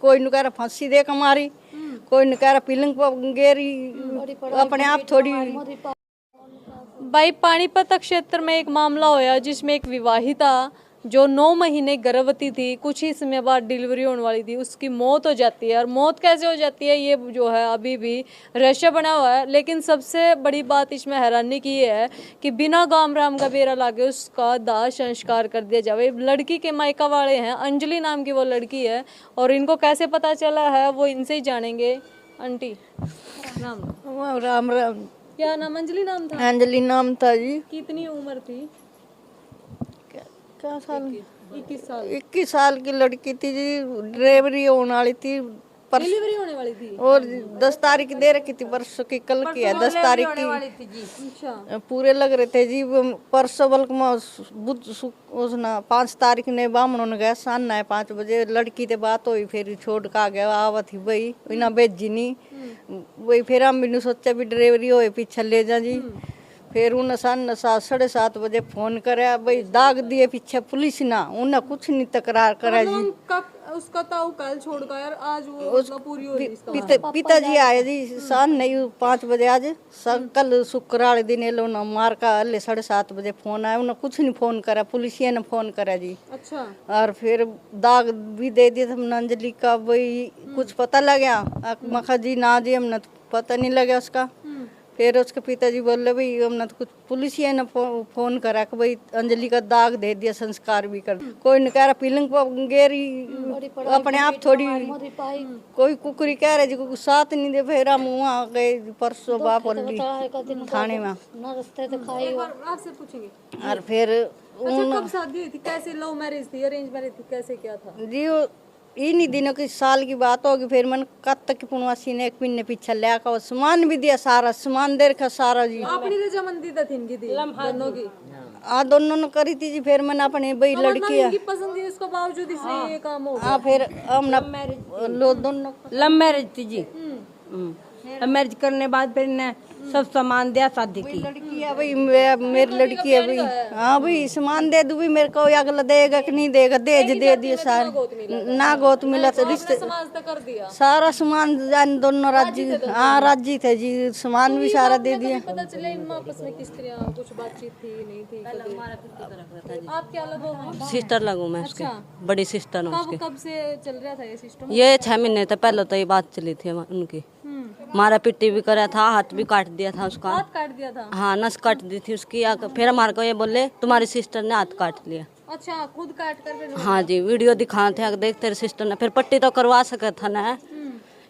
कोई नु कह रहा फांसी दे के मारी, कोई नु कह रहा पिलंग पर गेरी, अपने आप थोड़ी। भाई पानीपत क्षेत्र में एक मामला होया जिसमें एक विवाहिता जो 9 महीने गर्भवती थी, कुछ ही समय बाद डिलीवरी होने वाली थी, उसकी मौत हो जाती है। और मौत कैसे हो जाती है ये जो है अभी भी रहस्य बना हुआ है। लेकिन सबसे बड़ी बात इसमें हैरानी की ये है कि बिना गाम राम का बेरा लागे उसका दाह संस्कार कर दिया जाए। लड़की के मायका वाले हैं, अंजलि नाम की वो लड़की है, और इनको कैसे पता चला है वो इनसे ही जानेंगे। आंटी राम राम राम। क्या नाम? अंजलि नाम था? अंजलि नाम था जी। कितनी उम्र थी? क्या साल? 21 साल। 21 साल की लड़की थी जी, डिलीवरी होने वाली थी, डिलीवरी होने वाली थी। और 10 तारीख दे रखी थी, परसों की, कल की है 10 तारीख की। अच्छा। पूरे लग रहे थे जी, परसों बल्कि बुध उसना 5 तारीख ने बामणों ने गया सान है 5 बजे, लड़की ते बात हुई, फिर छोड़ का गया आवत ही भाई इना भेजी नहीं वही। फिर हम भी सोचा भी डिलीवरी होए पीछे ले जा जी। फिर उन 7:30 बजे फोन कराया भाई, दाग दिए पीछे पुलिस ना, उन्हें कुछ नहीं तकरार करा जी। उसका ताऊ कल छोड़ गया यार, आज वो पूरी हो रही। पिताजी आए जी शाम नहीं 5 बजे आज, कल शुक्रवार दिन ये लोग मार का 7:30 बजे फोन आया, उन्हें कुछ नहीं फोन करा, पुलिसिया ने फोन करा जी। अच्छा। और फिर दाग भी दे दिया था अंजलि का, भाई कुछ पता लग गया? मखा जी ना जी, हमने तो पता नहीं लगा उसका। फिर उसके पिताजी बोले भाई हमने तो कुछ पुलिसिया ने फोन करा कि भाई अंजलि का दाग दे दिया, संस्कार भी कर। कोई ने कह रहा पिलंग पर गेरी, अपने आप थोड़ी। कोई कुकरी कह रहे जी को साथ नहीं दे। फिर हम वहाँ गए परसों बापल्ली थाने में। आपसे पूछेंगे। और फिर कब शादी हुई थी? कैसे लव मैरिज थी, अरेंज मैरिज थी, कैसे क्या था जी? इन्हीं दिनों की साल की बात होगी। फिर मैंने कब तक पुनवासी ने 1 महीने पीछे ले आकर सामान भी दिया, सारा सामान दे रखा सारा जी। अपनी रजामंदी थी इनकी थी दोनों की? दोनों ने करी थी जी। फिर मैंने अपनी भाई लड़की है पसंद थी, उसके बावजूद इसने ये काम हो गया। फिर हम दोनों लव मैरिज थी जी। लव मैरिज करने बाद फिर ने सब सामान दिया, शादी की। लड़की है भाई, मेरी लड़की है भाई। हाँ भाई सामान दे दूँ, मेरे को अगला देगा कि नहीं देगा, दहेज दे दिए सारे, ना गोत मिला तो रिश्ते सारा सामान जान दोनों राजी। हाँ राजी थे जी, सामान भी सारा दे दिया। पता चला इनमें आपस में किस तरह कुछ बातचीत थी नहीं थी? आप क्या लगो? सिस्टर लगू मैं उसकी, बड़ी सिस्टर हूँ उसकी। कब से चल रहा था ये सिस्टम? ये 6 महीने तक पहले तो ये बात चली थी उनकी। मारा पिट्टी भी करा था, हाथ भी काट दिया था उसका। हाथ काट दिया था? हाँ, नस काट दी थी उसकी। फिर हमारे को ये बोले तुम्हारी सिस्टर ने हाथ काट लिया। अच्छा, खुद काट कर? हाँ जी, वीडियो दिखाते थे, देख तेरे सिस्टर ने। फिर पट्टी तो करवा सका था ना,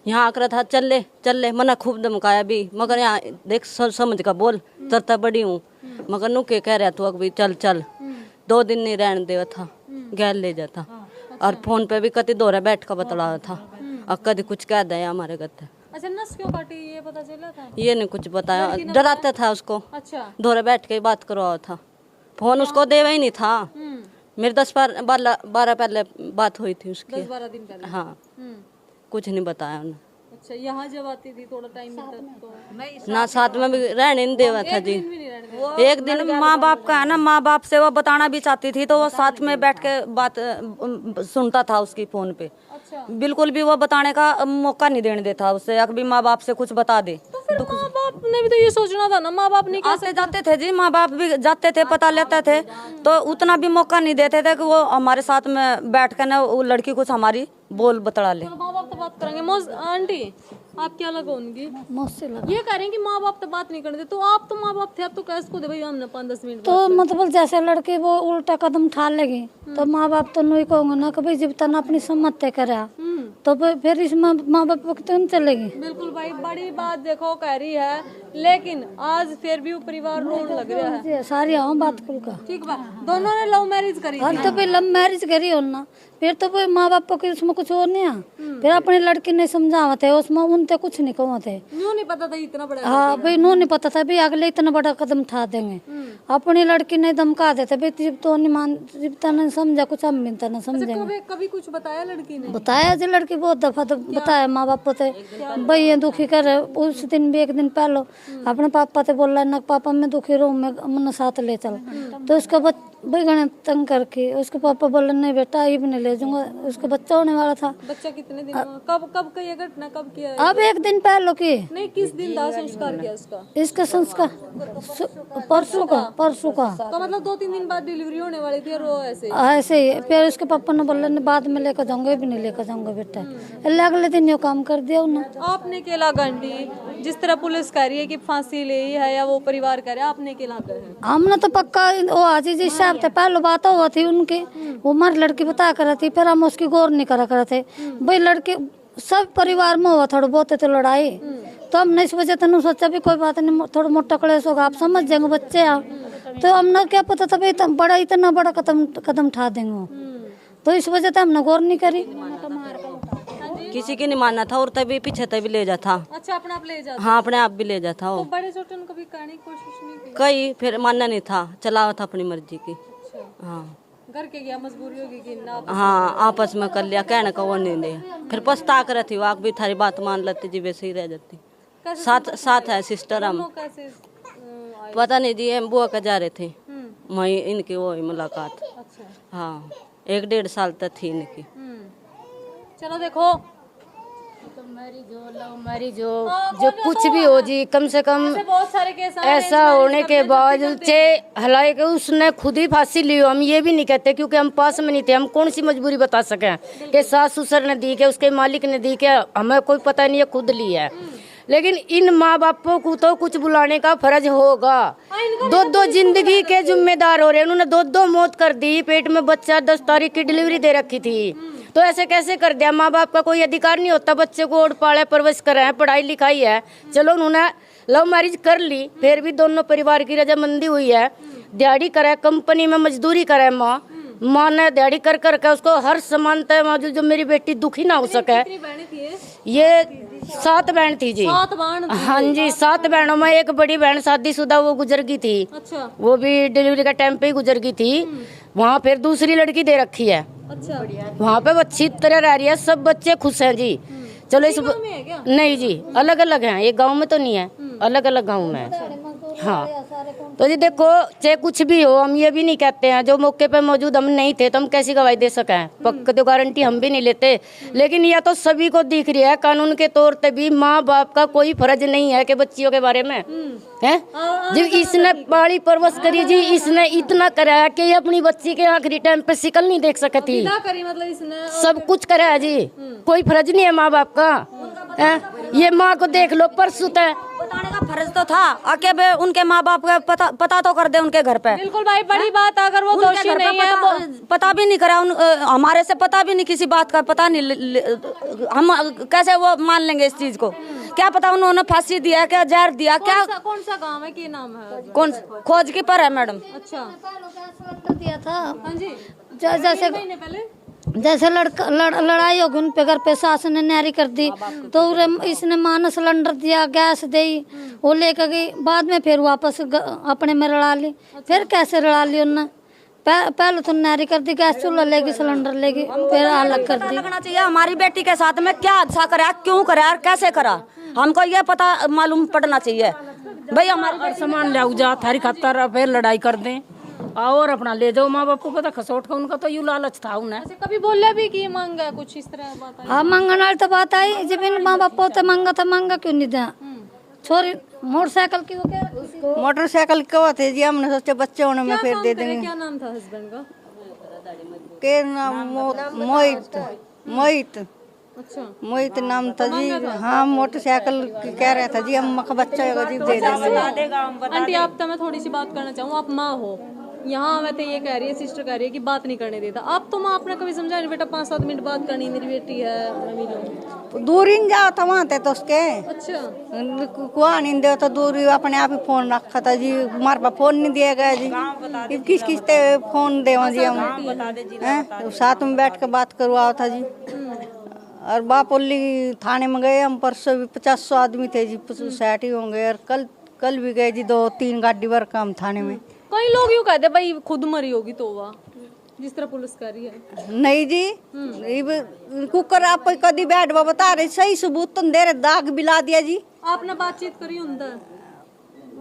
यहाँ आकर था चल ले मना खूब धमकाया भी, मगर यहाँ देख समझ का बोल, तरता बड़ी हूँ, मगर नु के कह रहा तू अभी चल 2 दिन नहीं रहने देवा था, गैर ले जाता। और फोन पे भी कति दोहरा बैठ कर बतला था, और कभी कुछ कह दिया हमारे गते। अच्छा, नस क्यों काटी ये पता चला था? ये नहीं कुछ बताया, डराता था उसको। अच्छा। दोहरा बैठ के बात करवाया था, फोन उसको देवा ही नहीं था। मेरे 10-12 पहले बात हुई थी उसकी। 10-12 दिन पहले? हाँ। कुछ नहीं बताया उन्हें। अच्छा, यहाँ जब आती थी थोड़ा टाइम मिलता तो ना, साथ में भी रहने नहीं देवा था जी। एक दिन माँ बाप का है ना, माँ बाप से वो बताना भी चाहती थी तो वो साथ में बैठ के बात सुनता था उसकी फोन पे। अच्छा। बिल्कुल भी वो बताने का मौका नहीं देने देता उससे, अभी माँ बाप से कुछ बता दे। तो फिर माँ बाप ने भी तो ये सोचना था ना, माँ बाप नहीं आते जाते थे जी, माँ बाप भी जाते थे, पता लेते थे, तो उतना भी मौका नहीं देते थे कि वो हमारे साथ में बैठ कर ना वो लड़की कुछ हमारी बोल बतला ले। माँ बाप तो बात करेंगे। आंटी आप क्या लगा उनकी? मुझसे लगा। ये कह रहे हैं कि माँ बाप तो बात नहीं करते, तो आप तो माँ बाप थे, आप तो कैसे को दे भाई हमने 5-10 मिनट तो मतलब जैसे लड़की वो उल्टा कदम उठा लेगी तो माँ बाप तो नहीं कहूँगा ना कि भाई जब तक अपनी सम्मत तय करा तो फिर इसमें माँ बाप क्यों चलेगी? बिल्कुल भाई, बड़ी बात देखो कह रही है, लेकिन आज फिर भी वो परिवार रोने लग रहा है। सारी आओ बात खुल का। ठीक बा, दोनों ने लव मैरिज करी? हाँ, तो फिर लव मैरिज करी हो ना, फिर तो भाई माँ बाप को उसमें कुछ और नहीं है। फिर अपनी लड़की ने समझावा थे उसमें, उनसे कुछ नहीं कहो थे। न्यू नहीं पता था इतना बड़ा? हाँ भाई, नो नहीं पता था भाई अगले इतना बड़ा कदम उठा देंगे। अपनी लड़की ने धमका देते भाई, जब तो नहीं मान, जब तो नहीं समझा कुछ, हम भी नहीं समझेंगे। कभी कुछ बताया लड़की ने? बताया जी, लड़की बहुत दफा तो बताया माँ बाप को थे भाई ये दुखी कर। उस दिन भी, एक दिन पहले अपने पापा से बोल रहा है ना पापा मैं दुखी रहूँ मैं मन साथ ले चल। तो उसका भाई गणे तंग करके उसके पापा बोले नहीं बेटा ये भी नहीं ले जाऊंगा। उसका बच्चा होने वाला था। बच्चा कितने दिन कब कब का ये घटना कब किया है? अब 1 दिन पहले की नहीं, किस दिन दाह संस्कार किया उसका? इसका संस्कार परसों का तो मतलब 2-3 दिन बाद डिलीवरी होने वाली थी और वो ऐसे ही। फिर उसके पापा ने बोला बाद में लेकर जाऊंगा, भी नहीं लेकर जाऊंगा बेटा। अगले दिन ये काम कर दिया उन्होंने। आपने केला गांडी जिस तरह पुलिस कह रही है कि फांसी ले है या वो परिवार कह रहा है, आपने केला कर है? हमने तो पक्का वो आज जिस हिसाब से पहले बात हुआ थी उनकी, वो हमारी लड़की बता कर थी, फिर हम उसकी गौर नहीं करा कर थे। भाई लड़के सब परिवार में हुआ थोड़ा बहुत तो लड़ाई, तो हमने इस वजह से सोचा भी कोई बात नहीं थोड़ा मोटा कलेश होगा, आप समझ जाएंगे बच्चे आप। तो हमने क्या पता था भाई इतना बड़ा कदम उठा देंगे वो, तो इस वजह से हमने गौर नहीं करी। किसी की नहीं मानना था और तभी पीछे तभी ले जाता। अच्छा, अपने आप ले जाता? हाँ, अपने आप भी ले जाता तो वो। बड़े छोटे ने कभी करने की कोशिश नहीं की? कई फिर मानना नहीं था, चला था अपनी मर्जी की। हाँ घर के गया, मजबूरी होगी कि ना। हाँ, आपस में कर लिया, कहने का वो नहीं लिया। फिर पछता कर थी, वाक भी थारी बात मान लेती जी, वैसे ही रह जाती। साथ है सिस्टर हम। कैसे पता नहीं जी, हम बुआ का जा रहे थे, वही इनकी वो मुलाकात। अच्छा। हाँ, 1-1.5 साल तक थी इनकी। चलो देखो, मैरिज जो कुछ भी हो जी, कम से कम बहुत सारे केस ऐसा होने के बावजूद से हालांकि उसने खुद ही फांसी ली हो, हम ये भी नहीं कहते क्योंकि हम पास में नहीं थे। हम कौन सी मजबूरी बता सके कि सास ससुर ने दी के उसके मालिक ने दी के, हमें कोई पता नहीं है, खुद ली है। लेकिन इन माँ बापों को तो कुछ बुलाने का फर्ज होगा। 2 जिंदगी के जिम्मेदार हो रहे हैं, उन्होंने 2 मौत कर दी। पेट में बच्चा 10 तारीख की डिलीवरी दे रखी थी, तो ऐसे कैसे कर दिया? माँ बाप का कोई अधिकार नहीं होता बच्चे को ओढ़ पाले परवरिश कराए, पढ़ाई लिखाई है। चलो उन्होंने लव मैरिज कर ली, फिर भी दोनों परिवार की रजामंदी हुई है। दिहाड़ी करे, कंपनी में मजदूरी करे, माँ ने दिहाड़ी कर करके उसको हर समानता मौजूद, जो मेरी बेटी दुखी ना हो सके। ये 7 बहन थी जी। 7 बहन? हाँ जी, 7 बहनों में एक बड़ी बहन शादीशुदा वो गुजर गई थी। अच्छा। वो भी डिलीवरी का टाइम पे ही गुजर गई थी। वहाँ फिर दूसरी लड़की दे रखी है। अच्छा। वहाँ पे अच्छी तरह रह रही है, सब बच्चे खुश हैं जी। चलो इस नहीं जी, अलग अलग हैं, एक गांव में तो नहीं है, अलग अलग गांव में है। हाँ, तो जी देखो, चाहे कुछ भी हो, हम ये भी नहीं कहते हैं जो मौके पे मौजूद हम नहीं थे तो हम कैसी गवाही दे सके हैं, पक्का तो गारंटी हम भी नहीं लेते। लेकिन यह तो सभी को दिख रही है, कानून के तौर पे भी माँ बाप का कोई फर्ज नहीं है कि बच्चियों के बारे में है। जी इसने पाली परवश करी जी, इसने इतना कराया कि ये अपनी बच्ची के आखिरी टाइम पे शिकल नहीं देख सकती। मतलब इसने सब कुछ कराया जी, कोई फर्ज नहीं है माँ बाप का। ये माँ को देख लो, परसों तक बताने का फर्ज तो था, आके बे उनके माँ बाप का पता तो कर दे उनके घर पे। बिल्कुल भाई, बड़ी बात अगर वो दोषी नहीं है, पता भी नहीं करा हमारे से, पता भी नहीं किसी बात का, पता नहीं हम कैसे वो मान लेंगे इस चीज को? क्या पता उन्होंने फांसी दिया, क्या जहर दिया, क्या? कौन सा गांव है, क्या नाम है? कौन खोज की पर है मैडम? अच्छा। दिया था। हाँ जी। जैसे लड़ाई होगी उन पे, घर पे सास ने न्यारी कर दी तो इसने माँ ने सिलेंडर दिया, गैस दी, वो लेकर गई। बाद में फिर वापस अपने में लड़ा ली। फिर कैसे लड़ा ली उन्होंने? पहले तो न्यारी कर दी, गैस चूल्हा लेगी, सिलेंडर लेगी, फिर अलग कर दी। लगना चाहिए हमारी बेटी के साथ में क्या हादसा करा, क्यों करा और कैसे करा, हमको ये पता मालूम पड़ना चाहिए भाई। हमारे सामान ले जा थारी खातर फिर लड़ाई कर दें और अपना ले जाओ। माँ बापू को तो खसोट का उनका तो यू लालच था उन्हें। कभी बोला भी कि मांगा कुछ इस तरह बात आई? हाँ, मांगने वाली तो बात आई, जब इन माँ बाप होते मांगा था, मांगा क्यों नहीं दिया? छोरी मोटरसाइकिल की, मोटरसाइकिल कवा थे जी, हमने सोचा बच्चे होने में फिर दे देंगे। क्या नाम था हस्बैंड का? के नाम मोहित। अच्छा, मोहित नाम था जी। हाँ, मोटरसाइकिल कह रहा था जी, हम बच्चा होगा जी दे देंगे। आंटी आप तो मैं थोड़ी सी बात करना चाहूँ, आप माँ हो, यहाँ मैं तो ये कह रही है, सिस्टर कह रही है कि बात नहीं करने देता। आप तो माँ आपने कभी समझा नहीं बेटा 5-7 मिनट बात करनी, मेरी बेटी है, मैं मिलूं? दूर ही जाओ था वहाँ थे तो उसके अच्छा। कुआ नहीं दे तो दूर ही अपने आप ही फोन रखा था जी, हमारे पास फोन नहीं दिया गया जी। किस किस ते फोन देवा जी हम साथ में बैठ के बात करवाओ था जी। और बापोली थाने में गए हम, परसों भी 50 आदमी थे जी, 60 ही होंगे। और कल भी गए जी, 2-3 गाड़ी भर काम थाने में। कई लोग यूँ कहते भाई खुद मरी होगी तो वाह, जिस तरह पुलिस कह रही है। नहीं जी, कुकर आप कदी बैठ बता रहे, सही सबूत तो दे रहे, दाग बिला दिया जी। आपने बातचीत करी उनसे?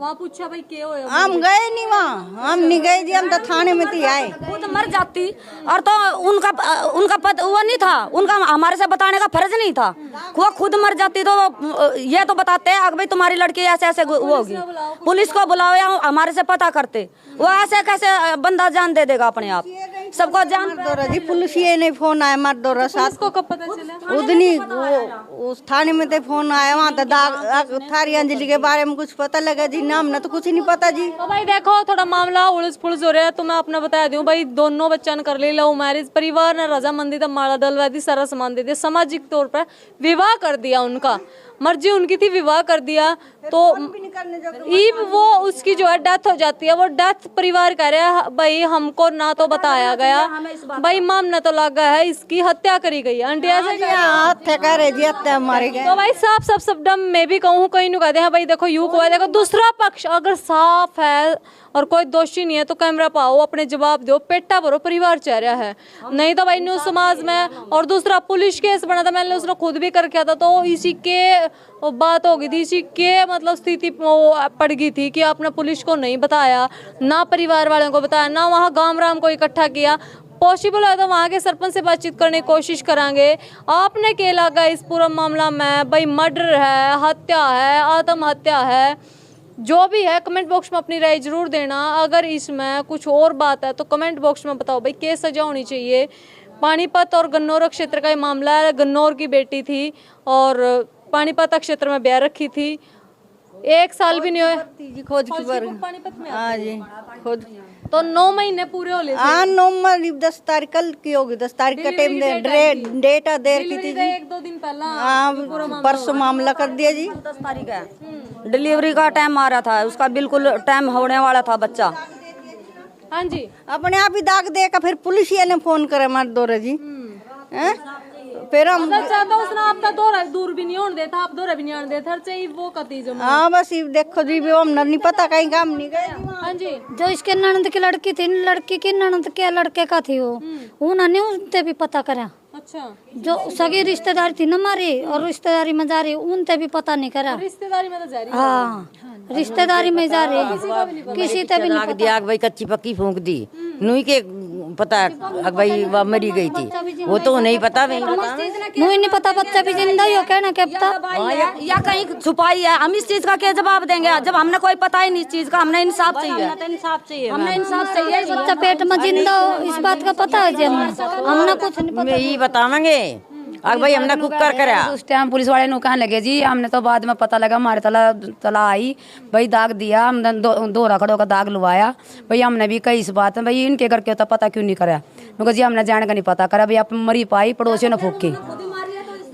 वहाँ पूछा भाई क्या होया? हम गए नहीं वहाँ, हम नहीं गए जी, हम तो थाने में थी आए। खुद मर जाती और तो उनका पद वो नहीं था, उनका हमारे से बताने का फर्ज नहीं था। वो खुद मर जाती तो ये तो बताते हैं भाई तुम्हारी लड़की ऐसे ऐसे वो होगी, पुलिस को बुलाओ या हमारे से पता करते। वो ऐसे कैसे बंदा जान दे देगा अपने आप, सबको जान दौरा जी पुलिस ये नहीं फोन आया मार दौरा साथ को कब पता चला? उदनी वो उस थाने में तो फोन आया, वहाँ तो दाग थारी अंजलि के बारे में कुछ पता लगा जी, नाम ना तो कुछ नहीं पता जी। तो भाई देखो थोड़ा मामला उलझ पुलझ हो रहा है, तो मैं अपना बता दूं भाई, दोनों बच्चा ने कर ली लव मैरिज, परिवार ने रजामंदी तब माला दलवादी सारा सामान दे दिया, सामाजिक तौर पर विवाह कर दिया, उनका मर्जी उनकी थी, विवाह कर दिया। तो ईब वो उसकी जो है डेथ हो जाती है, वो डेथ परिवार कह रहे हैं भाई हमको ना तो बताया गया, भाई मामला तो लगा है इसकी हत्या करी गई है। आंटी ऐसे हत्या करे जी, हत्या मारे गए। तो भाई साफ साफ शब्द मैं भी कहूँ, कहीं नहीं कहते हैं भाई देखो यू को है, देखो दूसरा पक्ष अगर साफ है और कोई दोषी नहीं है तो कैमरा पाओ, अपने जवाब दो, पेटा भरो, परिवार चाह रहा है, नहीं तो भाई न्यूज समाज में। और दूसरा पुलिस केस बना था, मैंने उसने खुद भी करके था, तो इसी के बात हो गई थी, इसी के मतलब स्थिति पड़ गई थी कि आपने पुलिस को नहीं बताया, ना परिवार वालों को बताया, ना वहाँ गांव राम को इकट्ठा किया। पॉसिबल है तो वहाँ के सरपंच से बातचीत करने की कोशिश करेंगे। आपने क्या लगा इस पूरा मामला में? भाई मर्डर है, हत्या है, आत्महत्या है, जो भी है कमेंट बॉक्स में अपनी राय जरूर देना। अगर इसमें कुछ और बात है तो कमेंट बॉक्स में बताओ भाई क्या सजा होनी चाहिए। पानीपत और गन्नौर क्षेत्र का ये मामला है। गन्नौर की बेटी थी और पानीपत क्षेत्र में ब्याह रखी थी, 1 साल भी नहीं हुए जी खोज की पर पानीपत में। हाँ जी खोज तो 9 महीने पूरे हो ले। हाँ 9 10 तारीख कल की होगी, 10 तारीख का टाइम डेट दे रखी थी जी। 1-2 दिन पहला हाँ परसों मामला कर दिया जी। 10 तारीख है, डिलीवरी का टाइम आ रहा था, उसका बिल्कुल टाइम होने वाला था बच्चा। हाँ जी अपने आप ही दाग देगा, फिर पुलिस ने फोन करे हमारे दौरे जी। हैं? फिर हम चाहता उसने आपका दौरा दूर भी नहीं होने देता, आप दौरा भी नहीं आने देता, चाहिए वो कती जो। हाँ बस ये देखो जी वो हम नहीं पता कहीं काम नहीं गए। हाँ जी जो इसके ननद की लड़की थी, लड़की की ननद के लड़के का थी वो, उन्होंने उनते भी पता करा। अच्छा जो सगी रिश्तेदारी थी ना हमारी और रिश्तेदारी में जा रही, उनते भी पता नहीं करा। रिश्तेदारी में तो जा रही है। हाँ रिश्तेदारी में जा रही, किसी ते भी नहीं आग दिया, आग भाई कच्ची पक्की फूंक दी, नुई के पता आग भाई मरी गई थी, वो तो नहीं पता। मुझे नहीं पता, बच्चा भी जिंदा ही हो क्या ना क्या पता, या कहीं छुपाई है। हम इस चीज का क्या जवाब देंगे जब हमने कोई पता ही नहीं इस चीज का। हमने इंसाफ चाहिए, इंसाफ चाहिए, हमने इंसाफ चाहिए। बच्चा पेट में जिंदा हो इस बात का पता है जी हमने कुछ नहीं पता। यही बतावेंगे आग भाई हमने कुकर करा। उस टाइम पुलिस वाले कहने लगे जी, हमने तो बाद में पता लगा, हमारे तला आई भाई, दाग दिया, हमने 2 रखड़ों का दाग लुवाया भाई। हमने भी कई इस बात में भाई इनके घर के तो पता क्यों नहीं करा, क्योंकि जी हमने जाने का नहीं पता करा भाई। आप मरी पाई पड़ोसियों ने फूकी,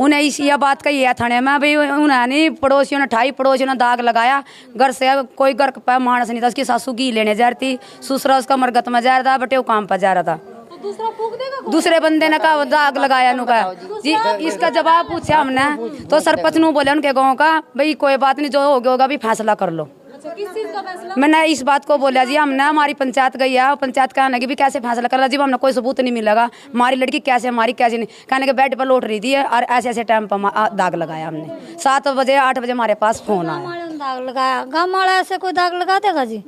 उन्हें इस यह बात कही है थाने में भाई, उन्हें पड़ोसियों ने ठाई, पड़ोसियों ने दाग लगाया। घर से कोई घर पे मानस नहीं था, उसकी सासू घी लेने जा रही थी, ससुरा उसका मरगत में जा रहा था, बटे वो काम पर जा रहा था। दूसरा फूक देगा, दूसरे बंदे ने कहा दाग लगाया नु का जी। इसका जवाब पूछा हमने तो सरपंच नु बोले उनके गाँव का भाई कोई बात नहीं, जो हो गया होगा भी फैसला कर लो। अच्छा किस चीज का फैसला? मैंने इस बात को बोला जी, हमने हमारी पंचायत गई है, पंचायत कहने की भी कैसे फैसला कर रहा जी, हमने कोई सबूत नहीं मिलेगा, हमारी लड़की कैसे हमारी कैसे नहीं, कहने के बेड पर लौट रही थी और ऐसे ऐसे टाइम पर दाग लगाया हमने। 7 बजे 8 बजे हमारे पास फोन आया, दाग लगाया। गाँव वाला ऐसे कोई दाग लगा देगा जी?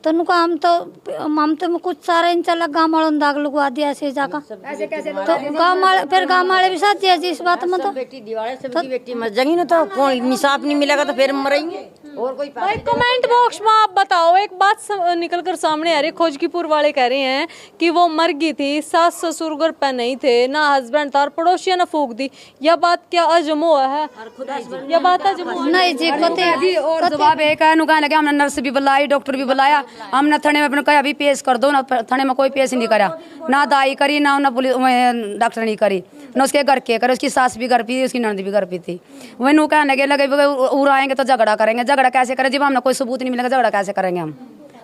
तो उनको हम तो कुछ सारा इन चला गाँव वालों ने दाग लगवा दिया ऐसे जाकर, तो गाँव वाले फिर गाँव वाले भी साथ दिया जी इस बात में। तो बेटी दिवाले सबकी बेटी मर जाएगी ना, तो कौन इंसाफ नहीं मिलेगा तो फिर मरेंगे और कोई। भाई कमेंट बॉक्स में आप बताओ, एक बात निकल कर सामने आ रही है, खोजकीपुर वाले कह रहे हैं कि वो मर गई थी, सास ससुर घर पे नहीं थे, ना हस्बैंड था, और पड़ोसिया ने फूक दी। यह बात क्या अजम हुआ है? यह बात अजम हुआ नहीं जी पते। और जवाब एक है, कहने लगे हमने नर्स भी बुलाई, डॉक्टर भी बुलाया, हमने थाने में अपने कहा अभी पेश कर दो ना, थाने में कोई पेश नहीं करा, ना दाई करी ना पुलिस डॉक्टर नहीं करी, ना उसके घर के करे, उसकी सास भी घर पे, उसकी ननद भी घर पे थी। वही नु कहने लगे उड़ाएंगे तो झगड़ा करेंगे, झगड़ा कैसे करें जब हमने कोई सबूत नहीं मिलेगा, झगड़ा कैसे करेंगे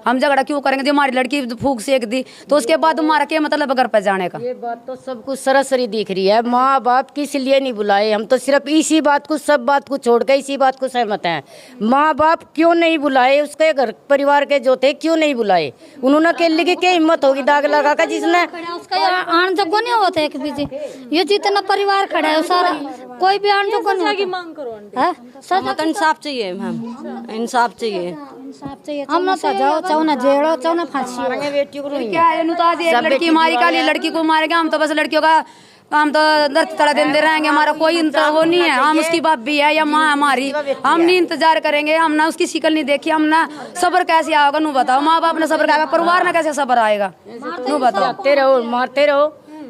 हम झगड़ा क्यों करेंगे? जब हमारी लड़की फूक सेक दी तो उसके बाद हमारा क्या मतलब घर पर जाने का? ये बात तो सब कुछ सरासरी दिख रही है। माँ बाप किस लिए नहीं बुलाए? हम तो सिर्फ इसी बात को, सब बात को छोड़ के इसी बात को सहमत हैं। माँ बाप क्यों नहीं बुलाए? उसके घर परिवार के जो थे क्यों नहीं बुलाए? उन्होंने के लिए क्या हिम्मत होगी दाग लगा कर? जिसने उसका आन जगो नहीं होता एक बीजी, ये जितना परिवार खड़ा है सारा, कोई भी आन जगो नहीं की मांग करो? है हमें तो इंसाफ चाहिए मैम, इंसाफ चाहिए। हम ना सजाओ चाहो ना जेड़ो चाहो ना फांसी हो। बेटी को क्या है नु तो आज एक लड़की मारी काली लड़की को मारेगा, हम तो बस लड़कियों का हम तो दर्द तला देते रहेंगे, हमारा कोई वो नहीं है। हम उसकी बाप भी है या माँ हमारी, हम नहीं इंतजार करेंगे, हम ना उसकी शिक्ल नहीं देखी, हम ना सब्र कैसे आएगा नू बताओ। माँ बाप ने सब्र आएगा, परिवार ने कैसे सब्र आएगा नू बताओ। मारते रहो,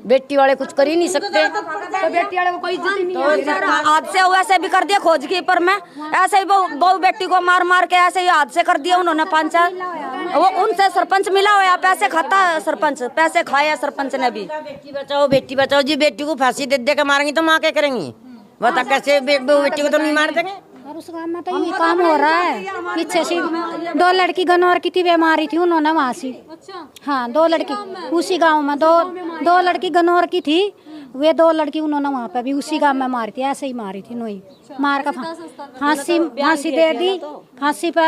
बेटी वाले कुछ कर ही नहीं सकते। तो बेटी वाले को कोई इज्जत ही नहीं है। हादसे वैसे भी कर दिया खोज की, पर मैं ऐसे ही बहु बेटी को मार मार के ऐसे ही हादसे कर दिया उन्होंने। पंचायत वो उनसे सरपंच मिला हुआ, पैसे खाता है सरपंच, पैसे खाया सरपंच ने भी। बेटी बचाओ जी, बेटी को फांसी दे दे के मारेंगी तो माँ क्या करेंगी बता, कैसे बेटी को तो नहीं मार देंगे। और उस गांव में तो यही काम हो रहा है। पीछे से 2 लड़की गनौर की थी, बीमारी थी उन्होंने वहाँ से। हाँ 2 लड़की उसी गांव में, दो लड़की गनौर की थी, वे 2 लड़की उन्होंने वहाँ पे भी उसी गांव में मारी थी, ऐसे ही मारी थी नोई मार का फांसी दे दी, फांसी पे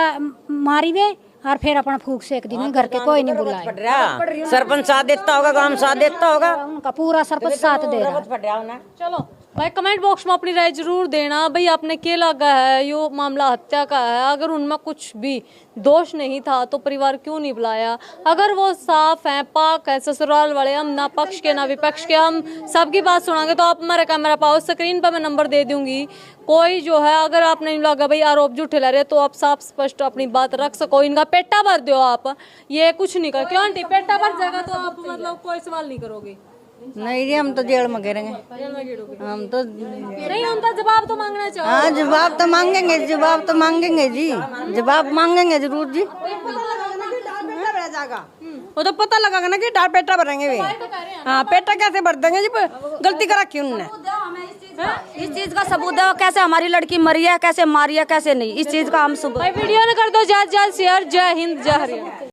मारी वे और फिर अपना फूक सेक दी, घर के कोई नहीं बुलाया। सरपंच साथ देता होगा, गांव साथ देता होगा, उनका पूरा सरपंच साथ दे रहा है। चलो भाई कमेंट बॉक्स में अपनी राय जरूर देना भाई, आपने क्या लगा है यो मामला हत्या का है। अगर उनमें कुछ भी दोष नहीं था तो परिवार क्यों नहीं बुलाया। अगर वो साफ है, पाक है, ससुराल वाले, हम ना पक्ष के ना विपक्ष के, हम सबकी बात सुनाएंगे। तो आप हमारा कैमरा पाओ, स्क्रीन पर मैं नंबर दे दूंगी। कोई जो है अगर आप नहीं लगा भाई आरोप झूठे ले रहे, तो आप साफ स्पष्ट अपनी बात रख सको। इनका पेटा भर दो आप, ये कुछ नहीं कर। क्यों आंटी पेटा भर जाएगा तो आप मतलब कोई सवाल नहीं करोगे? नहीं जी, हम तो जेल में गिरेंगे। हम तो नहीं, हम तो जवाब तो मांगना चाहो। हाँ जवाब तो मांगेंगे, जवाब तो मांगेंगे जी, जवाब मांगेंगे जरूर जी। वो तो पता लगा ना कि डाल पेटा भरेंगे वे। हाँ पेटा कैसे भर देंगे जी, गलती करा क्यों उन्होंने। इस चीज का सबूत है, कैसे हमारी लड़की मरी है, कैसे मारी है, कैसे नहीं, इस चीज का हम सबूत। भाई वीडियो ने कर दो ज्यादा से ज्यादा शेयर। जय हिंद, जय हरियाणा।